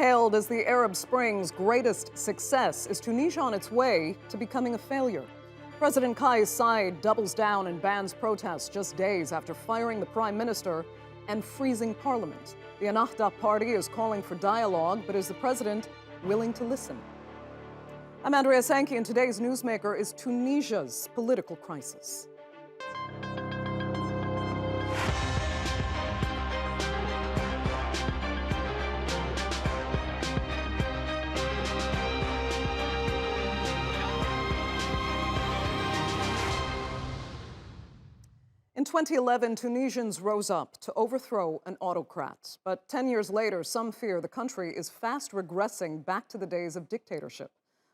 Hailed as the Arab Spring's greatest success, is Tunisia on its way to becoming a failure? President Kais Saied doubles down and bans protests just days after firing the prime minister and freezing parliament. The Ennahda Party is calling for dialogue, but is the president willing to listen? I'm Andrea Sankey, and today's Newsmaker is Tunisia's political crisis. In 2011, Tunisians rose up to overthrow an autocrat. But 10 years later, some fear the country is fast regressing back to the days of dictatorship.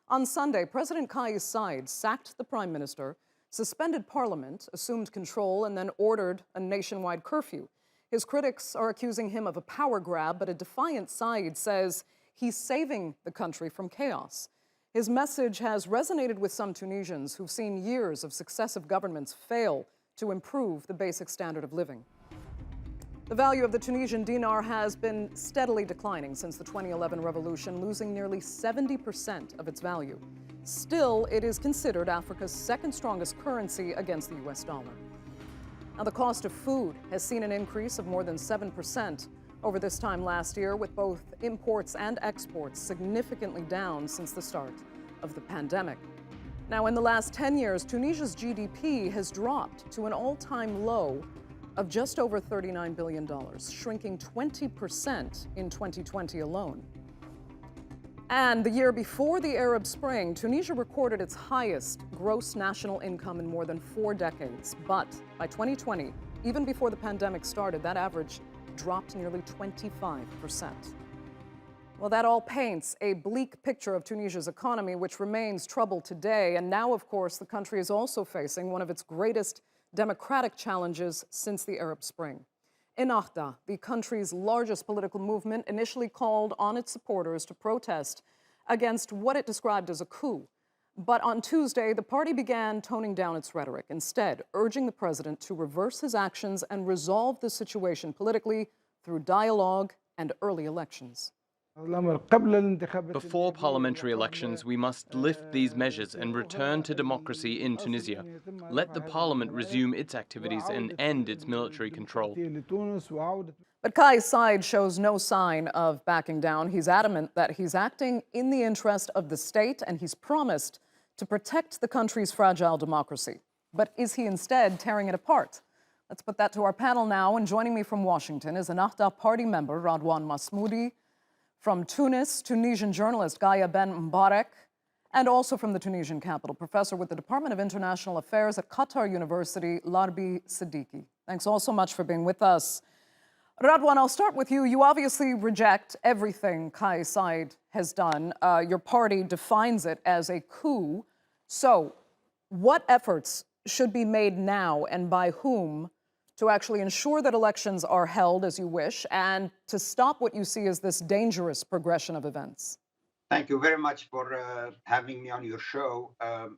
On Sunday, President Kais Saied sacked the prime minister, suspended parliament, assumed control, and then ordered a nationwide curfew. His critics are accusing him of a power grab, but a defiant Saied says he's saving the country from chaos. His message has resonated with some Tunisians who've seen years of successive governments fail to improve the basic standard of living. The value of the Tunisian dinar has been steadily declining since the 2011 revolution, losing nearly 70% of its value. Still, it is considered Africa's second strongest currency against the US dollar. Now, the cost of food has seen an increase of more than 7% over this time last year, with both imports and exports significantly down since the start of the pandemic. Now, in the last 10 years, Tunisia's GDP has dropped to an all-time low of just over $39 billion, shrinking 20% in 2020 alone. And the year before the Arab Spring, Tunisia recorded its highest gross national income in more than 4 decades. But by 2020, even before the pandemic started, that average dropped nearly 25%. Well, that all paints a bleak picture of Tunisia's economy, which remains troubled today. And now, of course, the country is also facing one of its greatest democratic challenges since the Arab Spring. Ennahda, the country's largest political movement, initially called on its supporters to protest against what it described as a coup. But on Tuesday, the party began toning down its rhetoric, instead urging the president to reverse his actions and resolve the situation politically through dialogue and early elections. Before parliamentary elections, we must lift these measures and return to democracy in Tunisia. Let the parliament resume its activities and end its military control. But Kais Saied shows no sign of backing down. He's adamant that he's acting in the interest of the state, and he's promised to protect the country's fragile democracy. But is he instead tearing it apart? Let's put that to our panel now. And joining me from Washington is Ennahda Party member Radwan Masmoudi, from Tunis, Tunisian journalist Ghaya Ben Mbarek, and also from the Tunisian capital, professor with the Department of International Affairs at Qatar University, Larbi Sadiki. Thanks all so much for being with us. Radwan, I'll start with you. You obviously reject everything Kais Saied has done. Your party defines it as a coup. So what efforts should be made now, and by whom, to actually ensure that elections are held as you wish and to stop what you see as this dangerous progression of events? Thank you very much for having me on your show.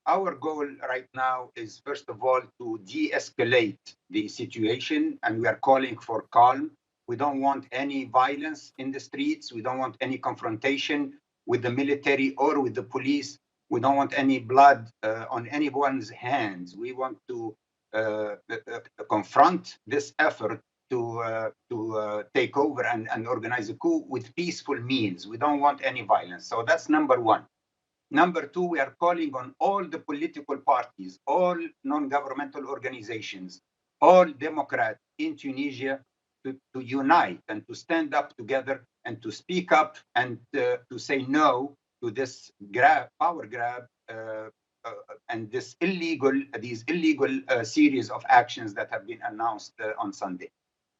Our goal right now is, first of all, to de-escalate the situation, and we are calling for calm. We don't want any violence in the streets. We don't want any confrontation with the military or with the police. We don't want any blood on anyone's hands. We want to confront this effort to take over and organize a coup with peaceful means. We don't want any violence. So that's number one. Number two, we are calling on all the political parties, all non-governmental organizations, all Democrats in Tunisia to unite and to stand up together and to speak up and to say no to this power grab and these illegal series of actions that have been announced on Sunday.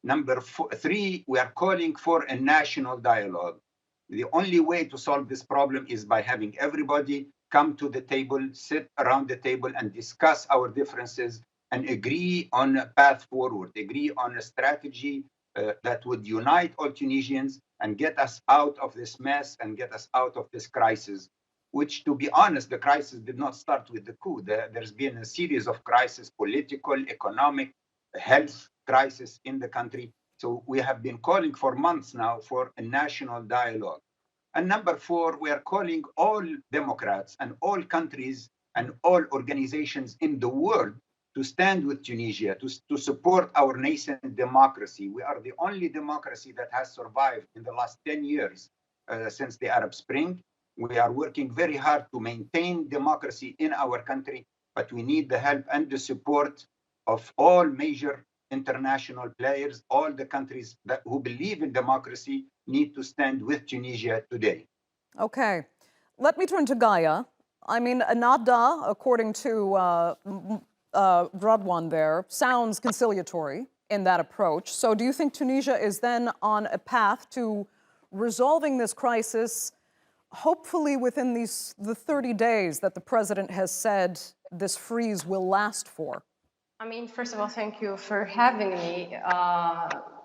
Number three, we are calling for a national dialogue. The only way to solve this problem is by having everybody come to the table, sit around the table and discuss our differences and agree on a path forward, agree on a strategy that would unite all Tunisians and get us out of this mess and get us out of this crisis, which, to be honest, the crisis did not start with the coup. There's been a series of crises, political, economic, health crisis in the country. So we have been calling for months now for a national dialogue. And number four, we are calling all Democrats and all countries and all organizations in the world to stand with Tunisia, to support our nascent democracy. We are the only democracy that has survived in the last 10 years since the Arab Spring. We are working very hard to maintain democracy in our country, but we need the help and the support of all major international players. All the countries who believe in democracy need to stand with Tunisia today. Okay. Let me turn to Ghaya. I mean, Ennahda, according to Radwan there, sounds conciliatory in that approach. So do you think Tunisia is then on a path to resolving this crisis, hopefully within the 30 days that the president has said this freeze will last for? I mean, first of all, thank you for having me.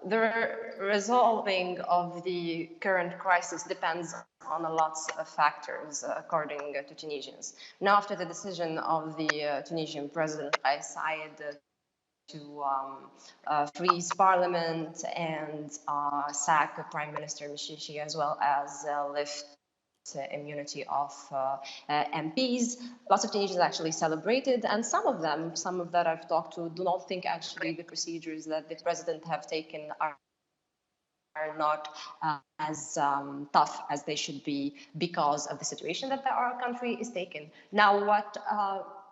The resolving of the current crisis depends on a lot of factors, according to Tunisians. Now, after the decision of the Tunisian President Kais Saied to freeze parliament and sack Prime Minister Mishishi, as well as lift immunity of MPs. Lots of Tunisians actually celebrated, and some of that I've talked to, do not think actually the procedures that the president have taken are not as tough as they should be because of the situation that our country is taken. Now,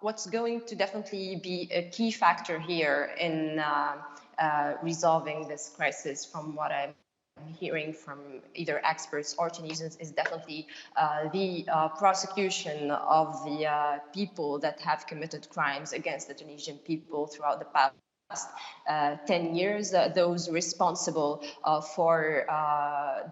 what's going to definitely be a key factor here in resolving this crisis, from what I'm hearing from either experts or Tunisians, is definitely the prosecution of the people that have committed crimes against the Tunisian people throughout the past 10 years, those responsible for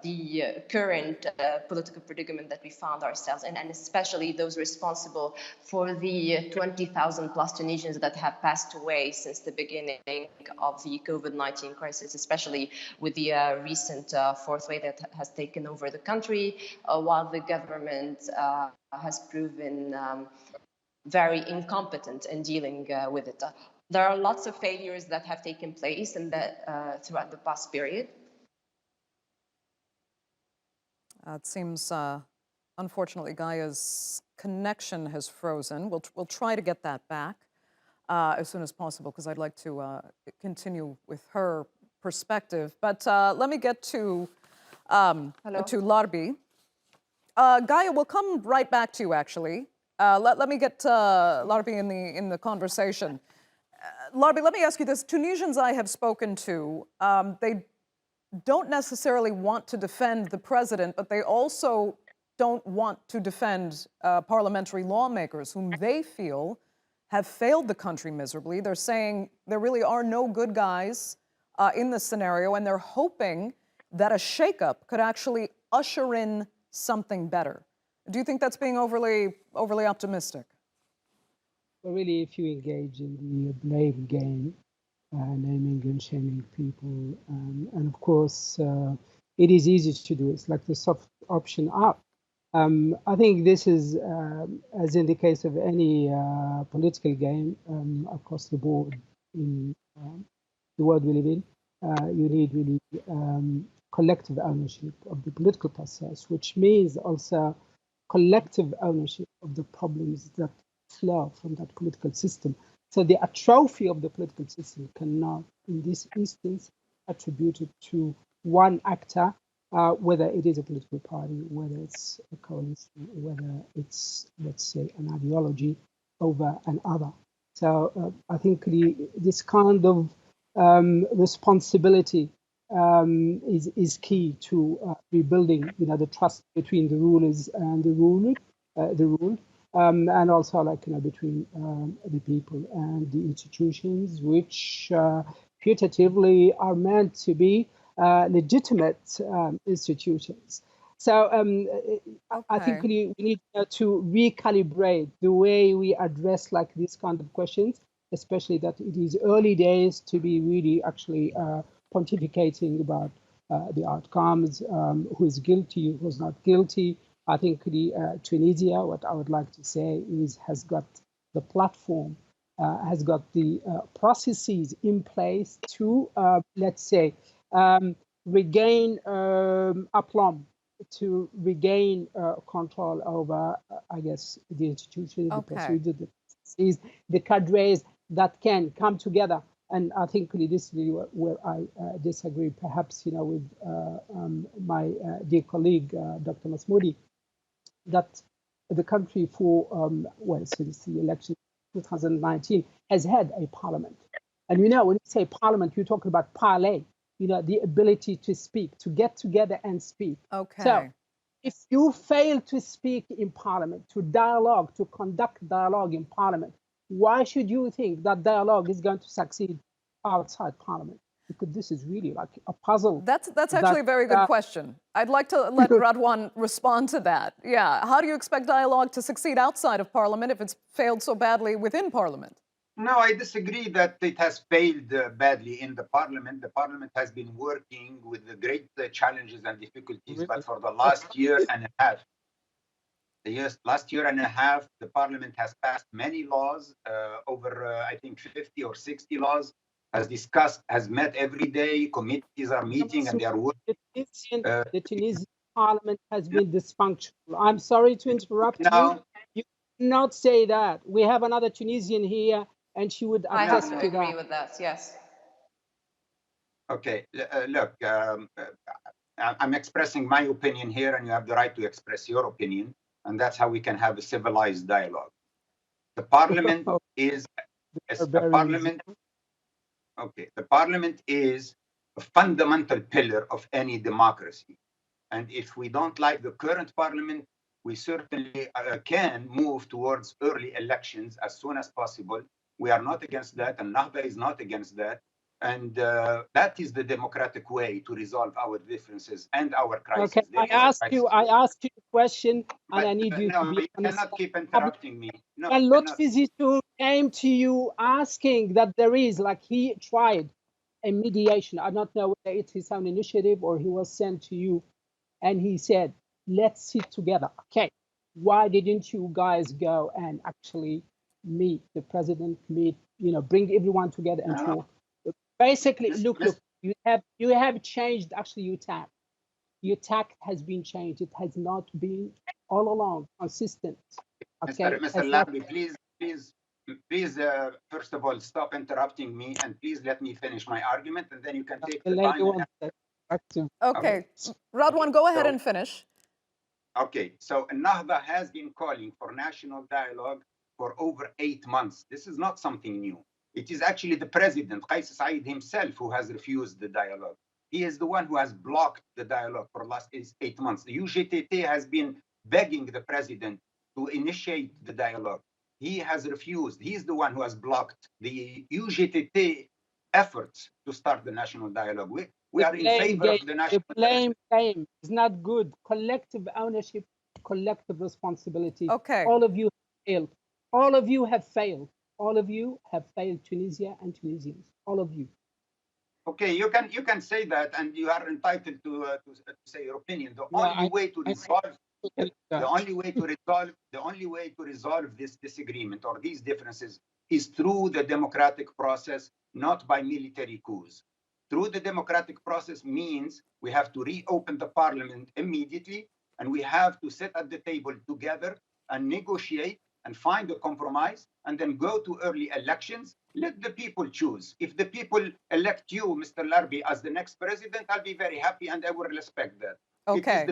the current political predicament that we found ourselves in, and especially those responsible for the 20,000 plus Tunisians that have passed away since the beginning of the COVID-19 crisis, especially with the recent fourth wave that has taken over the country, while the government has proven very incompetent in dealing with it. There are lots of failures that have taken place in throughout the past period. It seems, unfortunately, Ghaya's connection has frozen. We'll try to get that back as soon as possible, because I'd like to continue with her perspective. But let me get to Larbi. Ghaya, we'll come right back to you, actually. Let me get Larbi in the conversation. Larbi, let me ask you this. Tunisians I have spoken to, they don't necessarily want to defend the president, but they also don't want to defend parliamentary lawmakers whom they feel have failed the country miserably. They're saying there really are no good guys in this scenario, and they're hoping that a shakeup could actually usher in something better. Do you think that's being overly optimistic? Well, really, if you engage in the blame game, naming and shaming people, and of course, it is easy to do. It's like the soft option up. I think this is, as in the case of any political game across the board in the world we live in, you need really collective ownership of the political process, which means also collective ownership of the problems that flow from that political system. So the atrophy of the political system cannot, in this instance, attribute it to one actor, whether it is a political party, whether it's a coalition, whether it's, let's say, an ideology over another. So I think this kind of responsibility is key to rebuilding, the trust between the rulers and the ruled, and also between the people and the institutions, which putatively are meant to be legitimate institutions. So I think we need to recalibrate the way we address these kind of questions, especially that it is early days to be really actually pontificating about the outcomes, who is guilty, who's not guilty. I think Tunisia, what I would like to say is, has got the platform, has got the processes in place to, let's say, regain aplomb to regain control over, I guess, the institutions, the procedure, the policies, the cadres that can come together. And I think this is really where I disagree, perhaps, with my dear colleague, Dr. Masmoudi, that the country since the election 2019 has had a parliament. And when you say parliament, you're talking about parler, the ability to speak, to get together and speak. Okay. So if you fail to speak in parliament, to dialogue, to conduct dialogue in parliament, why should you think that dialogue is going to succeed outside parliament? Because this is really like a puzzle. That's actually a very good question. I'd like to let Radwan respond to that. Yeah, how do you expect dialogue to succeed outside of parliament if it's failed so badly within parliament? No, I disagree that it has failed badly in the parliament. The parliament has been working with the great challenges and difficulties, but for the last year and a half, the parliament has passed many laws, over, I think, 50 or 60 laws, has met every day, committees are meeting and they are working. The Tunisian parliament has been dysfunctional. I'm sorry to interrupt you. You cannot say that. We have another Tunisian here, and she would attest to that. I have to agree with that, yes. Okay, look, I'm expressing my opinion here, and you have the right to express your opinion, and that's how we can have a civilized dialogue. The parliament is the parliament is a fundamental pillar of any democracy. And if we don't like the current parliament, we certainly can move towards early elections as soon as possible. We are not against that, and Ennahda is not against that. And that is the democratic way to resolve our differences and our crises. Okay, I asked you a question, and I need you to be honest. You cannot keep interrupting me. No, and Lotfi Zitoun came to you asking that there is, like, he tried a mediation. I don't know whether it's his own initiative or he was sent to you, and he said, let's sit together. Okay, why didn't you guys go and actually meet the president, bring everyone together and talk? Basically, look, you have changed actually your tack. Your tack has been changed. It has not been all along consistent. Okay? Mr. Larbi, please, first of all, stop interrupting me, and please let me finish my argument, and then you can take the time. Okay, Radwan, go ahead and finish. Okay, so Ennahda has been calling for national dialogue for over 8 months. This is not something new. It is actually the president, Kais Saied himself, who has refused the dialogue. He is the one who has blocked the dialogue for the last 8 months. The UGTT has been begging the president to initiate the dialogue. He has refused. He is the one who has blocked the UGTT efforts to start the national dialogue. We are in favor of the national dialogue. Blame is not good. Collective ownership, collective responsibility. Okay. All of you failed. All of you have failed. All of you have failed Tunisia and Tunisians. All of you. Okay, you can say that, and you are entitled to say your opinion. The only way to resolve this disagreement or these differences is through the democratic process, not by military coups. Through the democratic process means we have to reopen the parliament immediately, and we have to sit at the table together and negotiate and find a compromise, and then go to early elections. Let the people choose. If the people elect you, Mr. Larbi, as the next president, I'll be very happy and I will respect that. Okay.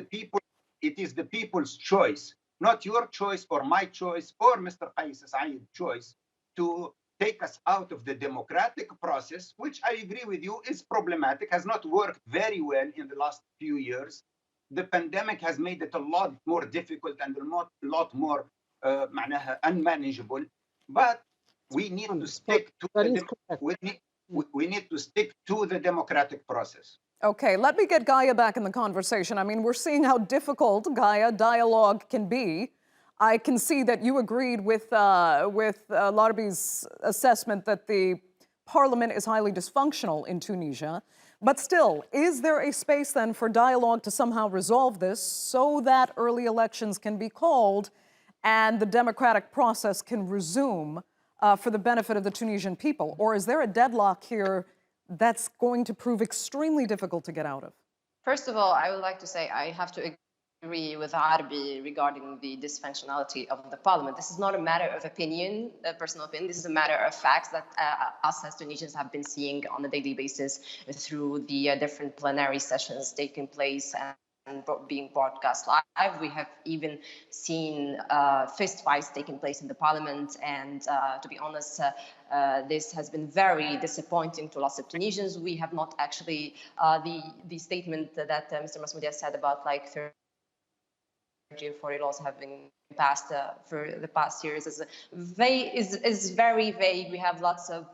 It is the people's choice, not your choice or my choice or Mr. Kais Saied's choice, to take us out of the democratic process, which I agree with you is problematic, has not worked very well in the last few years. The pandemic has made it a lot more difficult and a lot more unmanageable, but we need to stick to we need to stick to the democratic process. Okay, let me get Ghaya back in the conversation. I mean, we're seeing how difficult, Ghaya, dialogue can be. I can see that you agreed with Larbi's assessment that the parliament is highly dysfunctional in Tunisia. But still, is there a space then for dialogue to somehow resolve this so that early elections can be called and the democratic process can resume for the benefit of the Tunisian people? Or is there a deadlock here that's going to prove extremely difficult to get out of? First of all, I would like to say I have to agree agree with Arbi regarding the dysfunctionality of the parliament. This is not a matter of opinion, personal opinion. This is a matter of facts that us as Tunisians have been seeing on a daily basis through the different plenary sessions taking place and being broadcast live. We have even seen fist fights taking place in the parliament, and to be honest, this has been very disappointing to lots of Tunisians. We have not actually the statement that Mr. Masmoudi has said about like 30 or 40 laws have been passed for the past years is very vague. We have lots of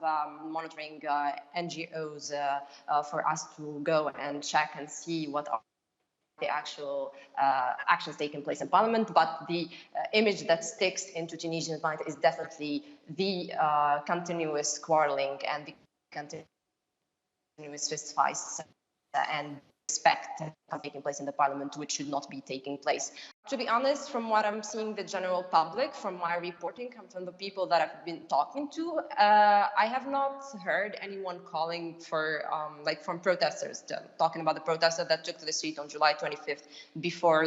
monitoring NGOs for us to go and check and see what are the actual actions taking place in parliament, but the image that sticks into Tunisian mind is definitely the continuous quarreling and the continuous fist fights and respect taking place in the parliament, which should not be taking place. To be honest, from what I'm seeing the general public, from my reporting, from the people that I've been talking to, I have not heard anyone calling for, from protesters, talking about the protester that took to the street on July 25th before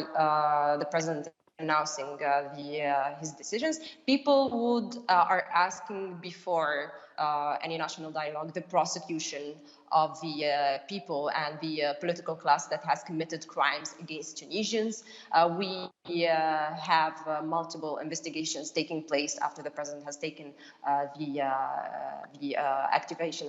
the president announcing his decisions. People are asking before any national dialogue the prosecution of the people and the political class that has committed crimes against Tunisians. We have multiple investigations taking place after the president has taken the activation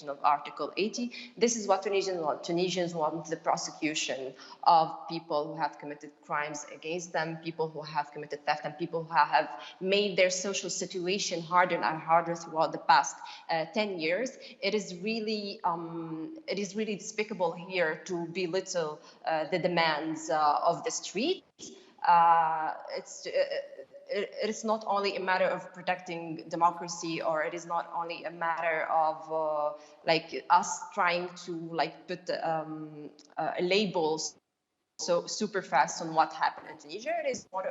of Article 80. This is what Tunisians want. Tunisians want the prosecution of people who have committed crimes against them, people who have committed theft, and people who have made their social situation harder and harder throughout the past 10 years. It is really despicable here to belittle the demands of the street. It is not only a matter of protecting democracy, or it is not only a matter of us trying to put labels so super fast on what happened in Tunisia. It is more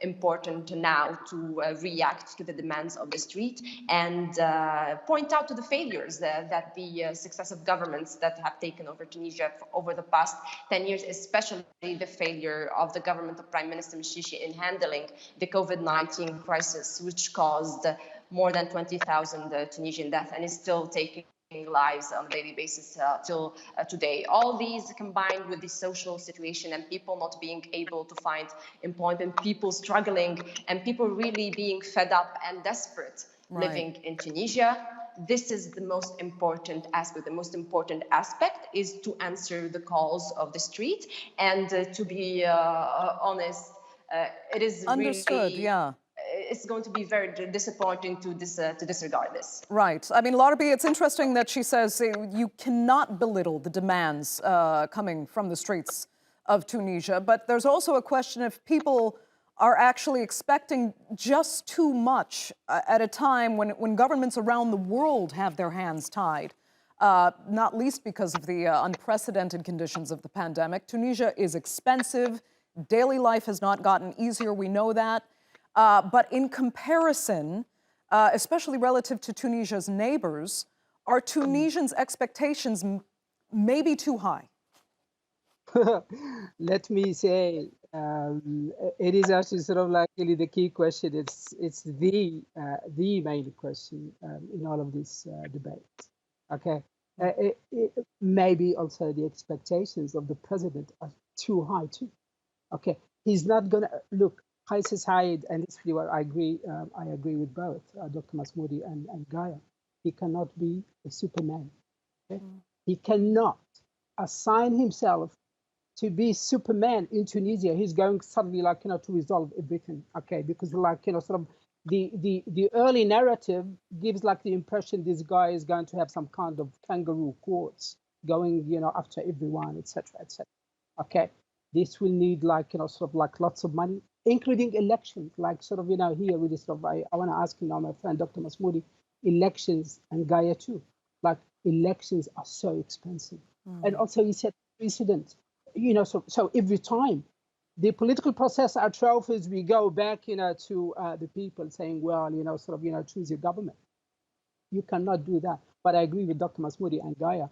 important now to react to the demands of the street and point out to the failures that the successive governments that have taken over Tunisia over the past 10 years, especially the failure of the government of Prime Minister Mishishi in handling the COVID-19 crisis, which caused more than 20,000 Tunisian deaths and is still taking lives on a daily basis till today. All these combined with the social situation and people not being able to find employment, people struggling, and people really being fed up and desperate living in Tunisia. This is the most important aspect. The most important aspect is to answer the calls of the street. And to be honest, it is understood. Really, it's going to be very disappointing to disregard this. Right. I mean, Larbi, it's interesting that she says you cannot belittle the demands coming from the streets of Tunisia, but there's also a question if people are actually expecting just too much at a time when governments around the world have their hands tied, not least because of the unprecedented conditions of the pandemic. Tunisia is expensive. Daily life has not gotten easier. We know that. But in comparison, especially relative to Tunisia's neighbors, are Tunisians' expectations maybe too high? Let me say, it is actually sort of like really the key question. It's the main question in all of this debate. Okay, maybe also the expectations of the president are too high too. Okay, he's not gonna look. Kais Saied, and this is really what I agree with both Dr. Masmoudi and Ghaya. He cannot be a Superman. Okay? He cannot assign himself to be Superman in Tunisia. He's going suddenly to resolve everything. Okay, because sort of the early narrative gives the impression this guy is going to have some kind of kangaroo courts going after everyone, etc., etc. Okay, this will need lots of money, including elections, here with this I want to ask my friend Dr. Masmoudi, elections, and Ghaya too. Elections are so expensive. And also he said precedent, so every time the political process are trophies, we go back, to the people saying, well, choose your government. You cannot do that. But I agree with Dr. Masmoudi and Ghaya,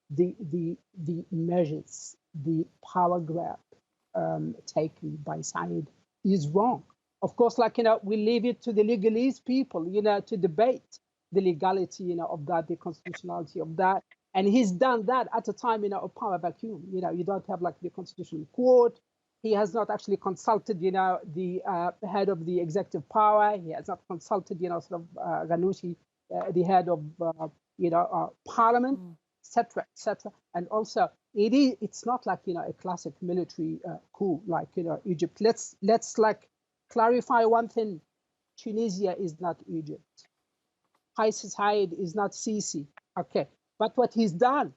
the measures, the power grab, taken by Saied is wrong. Of course, like, we leave it to the legalese people, to debate the legality, of that, the constitutionality of that. And he's done that at a time, of power vacuum. You don't have like the constitutional court. He has not actually consulted, the head of the executive power. He has not consulted, sort of Ghannouchi, the head of, parliament, etc., etc. And also, it's not like, a classic military coup like, Egypt. Let's like clarify one thing. Tunisia is not Egypt. Kais Saied is not Sisi. Okay. But what he's done,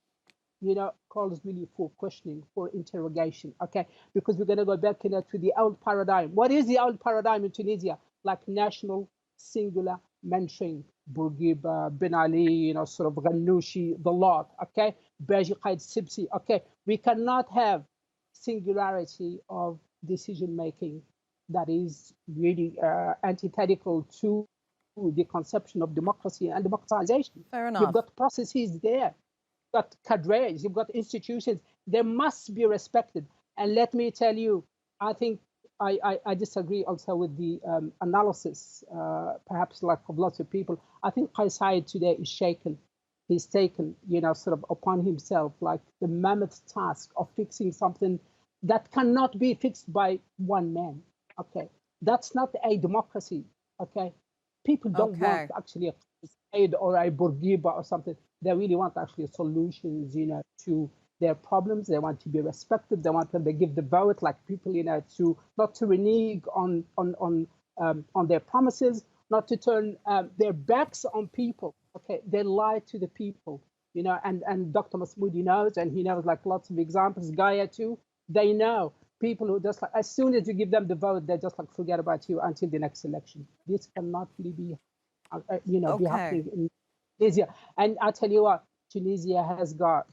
calls really for questioning, for interrogation. Okay. Because we're going to go back, to the old paradigm. What is the old paradigm in Tunisia? Like national, singular, mentoring, Bourguiba, Ben Ali, sort of Ghannouchi, the lot. Okay. Beji Qaid Sibsi. Okay. We cannot have singularity of decision making that is really antithetical to the conception of democracy and democratization. Fair enough. You've got processes there, you've got cadres, you've got institutions. They must be respected. And let me tell you, I think I disagree also with the analysis, perhaps like of lots of people. I think Kais Saied today is shaken. He's taken, sort of upon himself like the mammoth task of fixing something that cannot be fixed by one man. Okay, that's not a democracy. Okay, people don't want actually a Saied or a Bourguiba or something. They really want actually solutions, to their problems. They want to be respected. They want them to give the vote, like people, to not to renege on their promises, not to turn their backs on people. Okay, they lie to the people, and Dr. Masmoudi knows, and he knows like lots of examples. Ghaya too. They know. People who just like, as soon as you give them the vote, they just like forget about you until the next election. This cannot really be, be happening in Tunisia. And I tell you what, Tunisia has got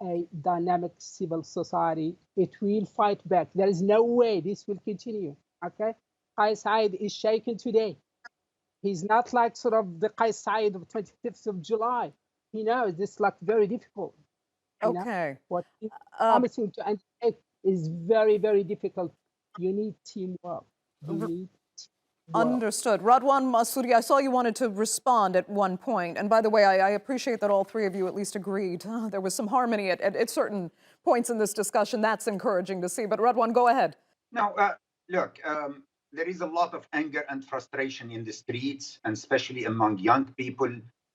a dynamic civil society. It will fight back. There is no way this will continue. Okay, Kais Saied is shaken today. He's not like sort of the Kais Saied of 25th of July. He knows this is like very difficult. Okay. What he's promising to undertake is very, very difficult. You need teamwork. Understood. Radwan Masmoudi, I saw you wanted to respond at one point. And by the way, I appreciate that all three of you at least agreed. There was some harmony at certain points in this discussion. That's encouraging to see. But Radwan, go ahead. No, look, there is a lot of anger and frustration in the streets, and especially among young people.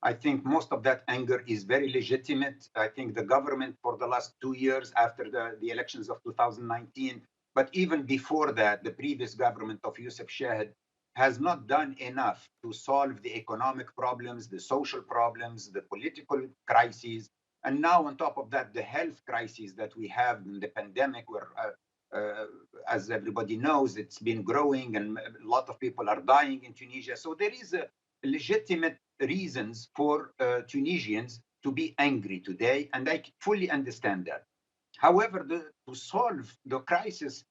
I think most of that anger is very legitimate. I think the government for the last 2 years after the elections of 2019, but even before that, the previous government of Youssef Chahed has not done enough to solve the economic problems, the social problems, the political crises. And now on top of that, the health crisis that we have in the pandemic, where as everybody knows, it's been growing and a lot of people are dying in Tunisia. So there is a legitimate reasons for Tunisians to be angry today, and I fully understand that. However, to solve the crisis,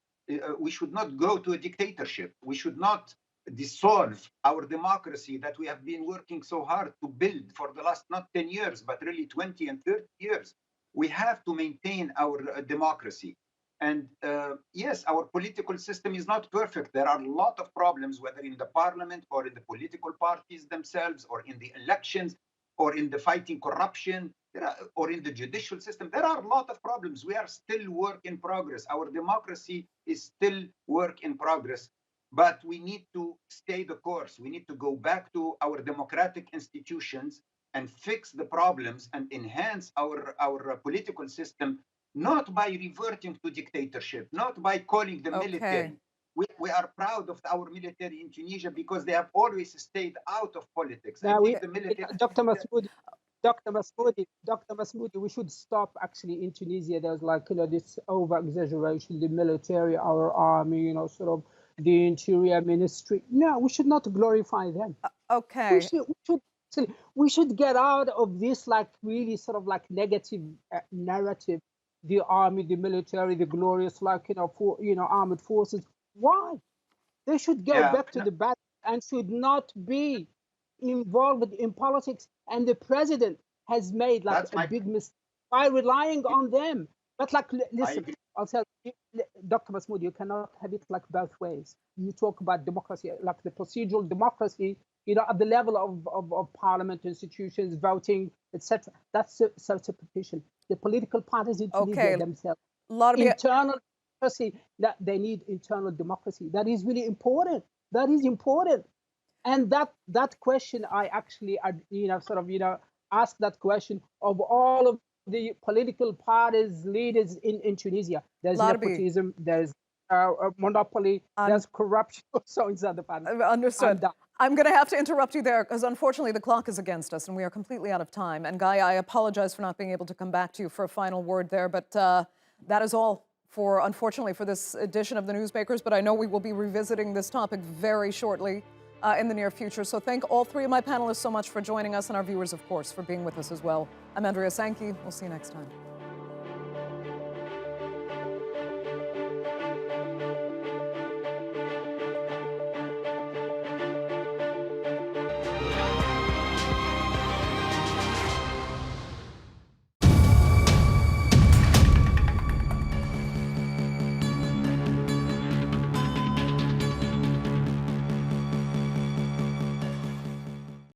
we should not go to a dictatorship. We should not dissolve our democracy that we have been working so hard to build for the last not 10 years, but really 20 and 30 years. We have to maintain our democracy. And yes, our political system is not perfect. There are a lot of problems, whether in the parliament or in the political parties themselves, or in the elections, or in the fighting corruption, or in the judicial system. There are a lot of problems. We are still work in progress. Our democracy is still work in progress. But we need to stay the course. We need to go back to our democratic institutions and fix the problems and enhance our political system, not by reverting to dictatorship, not by calling the military. We are proud of our military in Tunisia because they have always stayed out of politics. Now, the military. Dr. Masmoudi, we should stop actually in Tunisia. There's like, this over exaggeration, the military, our army, sort of the interior ministry. No, we should not glorify them. Okay. We should get out of this like really sort of like negative narrative. The army, the military, the glorious like armed forces. Why? They should go back to the battle and should not be involved in politics. And the president has made like a big mistake by relying on them. But like, listen, I'll tell you, Dr. Masmoudi, you cannot have it like both ways. You talk about democracy, like the procedural democracy, at the level of parliament, institutions, voting, etc. That's self-petition. The political parties in Tunisia themselves, internal democracy, that they need internal democracy. That is really important. That is important. And that question, I actually, ask that question of all of the political parties, leaders in Tunisia. There's nepotism, there's monopoly, there's corruption also inside the party. Understood. I'm going to have to interrupt you there because unfortunately the clock is against us and we are completely out of time. And Ghaya, I apologize for not being able to come back to you for a final word there, but that is all unfortunately for this edition of the Newsmakers. But I know we will be revisiting this topic very shortly in the near future. So thank all three of my panelists so much for joining us, and our viewers, of course, for being with us as well. I'm Andrea Sankey. We'll see you next time.